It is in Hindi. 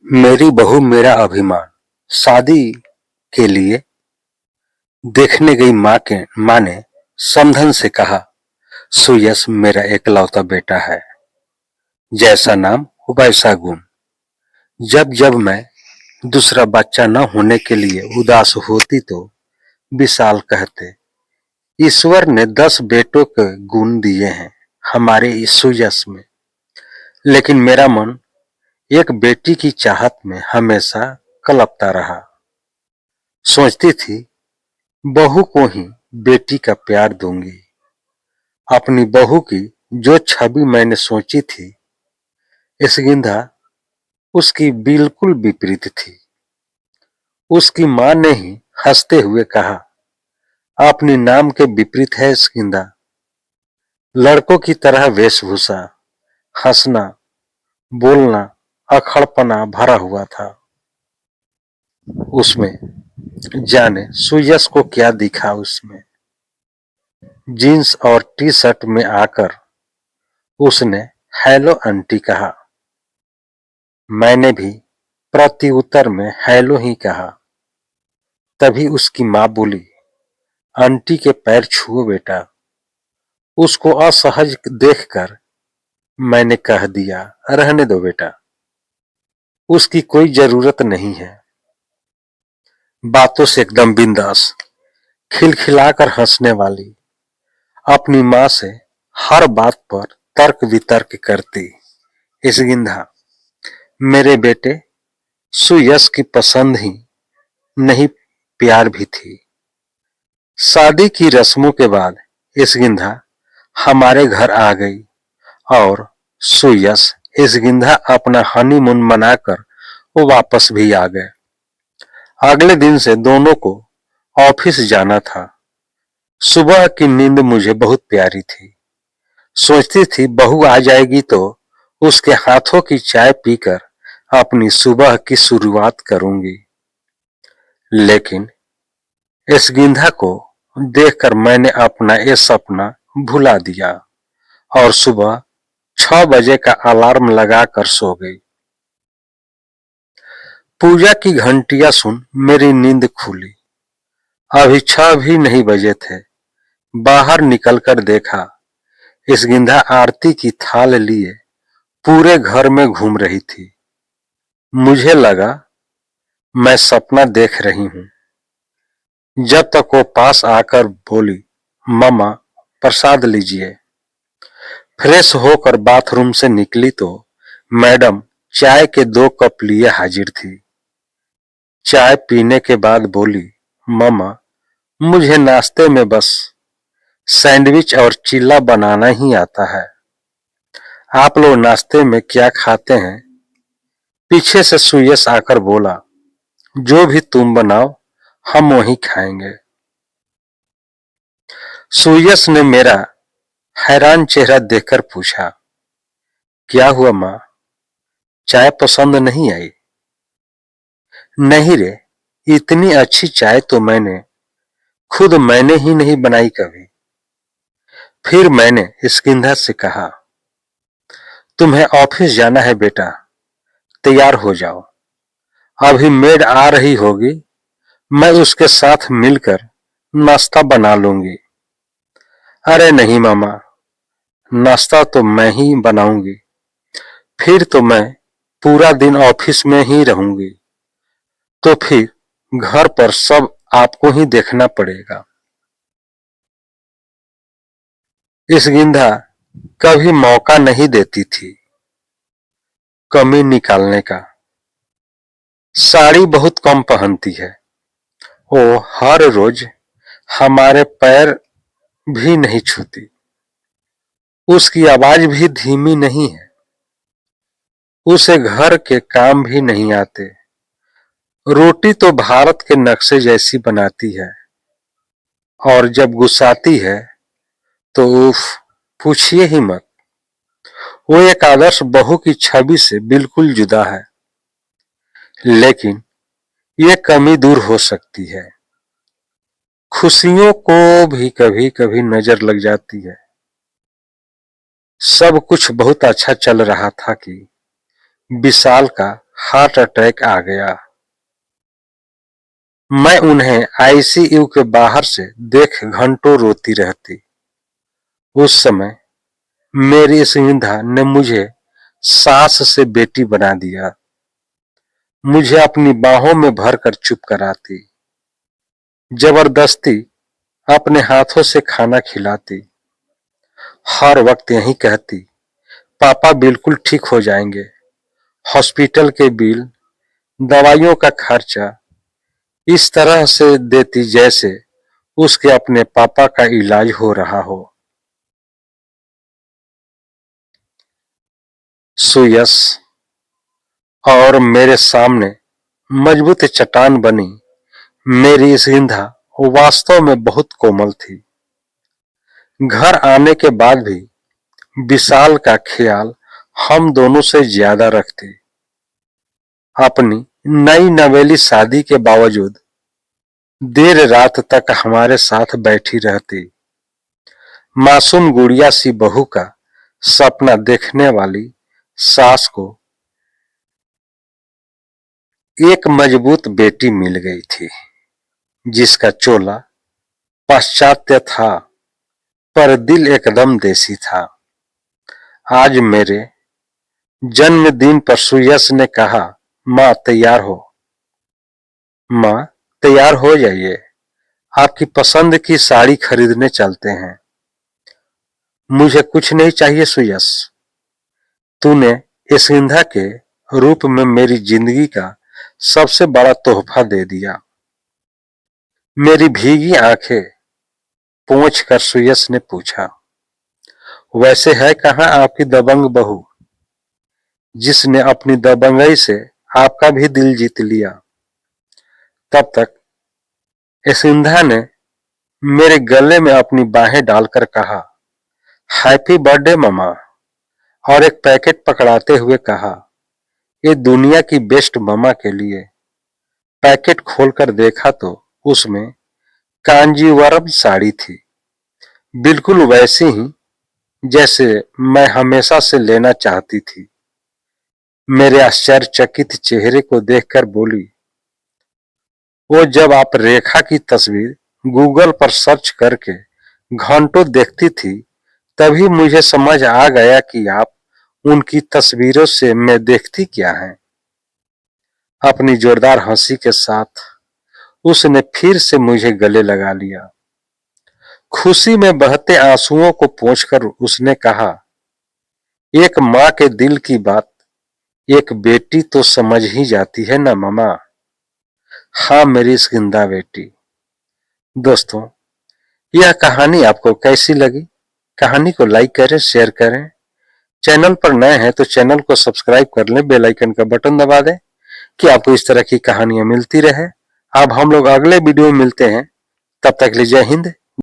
मेरी बहू मेरा अभिमान। शादी के लिए देखने गई माँ ने समधन से कहा, सुयश मेरा एकलौता बेटा है, जैसा नाम वैसा गुण। जब जब मैं दूसरा बच्चा न होने के लिए उदास होती तो विशाल कहते, ईश्वर ने 10 बेटों के गुण दिए हैं हमारे इस सुयश में, लेकिन मेरा मन एक बेटी की चाहत में हमेशा कलपता रहा। सोचती थी बहू को ही बेटी का प्यार दूंगी। अपनी बहू की जो छवि मैंने सोची थी, इसगिंधा उसकी बिल्कुल विपरीत थी। उसकी मां ने ही हंसते हुए कहा, अपनी नाम के विपरीत है इसगिंधा। लड़कों की तरह वेशभूषा, हंसना, बोलना, अखड़पना भरा हुआ था उसमें। जाने सुयश को क्या दिखा उसमें। जींस और टी शर्ट में आकर उसने हेलो आंटी कहा। मैंने भी प्रत्युत्तर में हेलो ही कहा। तभी उसकी मां बोली, आंटी के पैर छुओ बेटा। उसको असहज देखकर मैंने कह दिया, रहने दो बेटा, उसकी कोई जरूरत नहीं है। बातों से एकदम बिंदास, खिलखिलाकर हंसने वाली, अपनी मां से हर बात पर तर्क वितर्क करती इसगिंधा मेरे बेटे सुयश की पसंद ही नहीं, प्यार भी थी। शादी की रस्मों के बाद इसगिंधा हमारे घर आ गई और सुयश इसगिंधा अपना हनीमून मनाकर वो वापस भी आ गए। अगले दिन से दोनों को ऑफिस जाना था। सुबह की नींद मुझे बहुत प्यारी थी। सोचती थी बहू आ जाएगी तो उसके हाथों की चाय पीकर अपनी सुबह की शुरुआत करूंगी। लेकिन इसगिंधा को देखकर मैंने अपना ये सपना भुला दिया और सुबह 6 बजे का अलार्म लगाकर सो गई। पूजा की घंटियां सुन मेरी नींद खुली। अभी 6 भी नहीं बजे थे। बाहर निकलकर देखा, इसगिंधा आरती की थाल लिए पूरे घर में घूम रही थी। मुझे लगा मैं सपना देख रही हूं। जब तक वो पास आकर बोली, मम्मा प्रसाद लीजिए। फ्रेश होकर बाथरूम से निकली तो मैडम चाय के 2 कप लिए हाजिर थी। चाय पीने के बाद बोली, मम्मा मुझे नाश्ते में बस सैंडविच और चिल्ला बनाना ही आता है। आप लोग नाश्ते में क्या खाते हैं? पीछे से सुयश आकर बोला, जो भी तुम बनाओ हम वही खाएंगे। सुयश ने मेरा हैरान चेहरा देखकर पूछा, क्या हुआ मां, चाय पसंद नहीं आई? नहीं रे, इतनी अच्छी चाय तो मैंने ही नहीं बनाई कभी। फिर मैंने इसगिंधा से कहा, तुम्हें ऑफिस जाना है बेटा, तैयार हो जाओ। अभी मेड आ रही होगी, मैं उसके साथ मिलकर नाश्ता बना लूंगी। अरे नहीं मामा, नाश्ता तो मैं ही बनाऊंगी। फिर तो मैं पूरा दिन ऑफिस में ही रहूंगी, तो फिर घर पर सब आपको ही देखना पड़ेगा। इसगिंधा कभी मौका नहीं देती थी कमी निकालने का। साड़ी बहुत कम पहनती है। वो हर रोज हमारे पैर भी नहीं छूती। उसकी आवाज भी धीमी नहीं है। उसे घर के काम भी नहीं आते। रोटी तो भारत के नक्शे जैसी बनाती है और जब गुस्साती है तो उफ, पूछिए ही मत। वो एक आदर्श बहू की छवि से बिल्कुल जुदा है। लेकिन ये कमी दूर हो सकती है। खुशियों को भी कभी कभी नजर लग जाती है। सब कुछ बहुत अच्छा चल रहा था कि विशाल का हार्ट अटैक आ गया। मैं उन्हें आईसीयू के बाहर से देख घंटों रोती रहती। उस समय मेरी स्निग्धा ने मुझे सास से बेटी बना दिया। मुझे अपनी बाहों में भरकर चुप कराती, जबरदस्ती अपने हाथों से खाना खिलाती, हर वक्त यही कहती, पापा बिल्कुल ठीक हो जाएंगे। हॉस्पिटल के बिल, दवाइयों का खर्चा इस तरह से देती जैसे उसके अपने पापा का इलाज हो रहा हो। सुयश और मेरे सामने मजबूत चट्टान बनी मेरी स्निग्धा वास्तव में बहुत कोमल थी। घर आने के बाद भी विशाल का ख्याल हम दोनों से ज्यादा रखती। अपनी नई नवेली शादी के बावजूद देर रात तक हमारे साथ बैठी रहती। मासूम गुड़िया सी बहू का सपना देखने वाली सास को एक मजबूत बेटी मिल गई थी, जिसका चोला पाश्चात्य था पर दिल एकदम देसी था। आज मेरे जन्मदिन पर सुयश ने कहा, माँ तैयार हो। माँ तैयार हो जाइए, आपकी पसंद की साड़ी खरीदने चलते हैं। मुझे कुछ नहीं चाहिए सुयश, तूने स्निग्धा के रूप में मेरी जिंदगी का सबसे बड़ा तोहफा दे दिया। मेरी भीगी आंखें पोंछ कर सुयश ने पूछा, वैसे है कहाँ आपकी दबंग बहू, जिसने अपनी दबंगई से आपका भी दिल जीत लिया। तब तक स्निग्धा ने मेरे गले में अपनी बाहें डालकर कहा, हैप्पी बर्थडे ममा, और एक पैकेट पकड़ाते हुए कहा, ये दुनिया की बेस्ट ममा के लिए। पैकेट खोलकर देखा तो उसमें कांजीवरम साड़ी थी, बिल्कुल वैसी ही जैसे मैं हमेशा से लेना चाहती थी। मेरे आश्चर्यचकित चेहरे को देखकर बोली, वो जब आप रेखा की तस्वीर गूगल पर सर्च करके घंटों देखती थी, तभी मुझे समझ आ गया कि आप उनकी तस्वीरों से मैं देखती क्या है। अपनी जोरदार हंसी के साथ उसने फिर से मुझे गले लगा लिया। खुशी में बहते आंसुओं को पोंछकर उसने कहा, एक माँ के दिल की बात एक बेटी तो समझ ही जाती है ना ममा। हाँ मेरी स्निग्धा बेटी। दोस्तों, यह कहानी आपको कैसी लगी? कहानी को लाइक करें, शेयर करें। चैनल पर नए हैं तो चैनल को सब्सक्राइब कर लें, बेल आइकन का बटन दबा दें कि आपको इस तरह की कहानियां मिलती रहे। अब हम लोग अगले वीडियो में मिलते हैं, तब तक के लिए जय हिंद,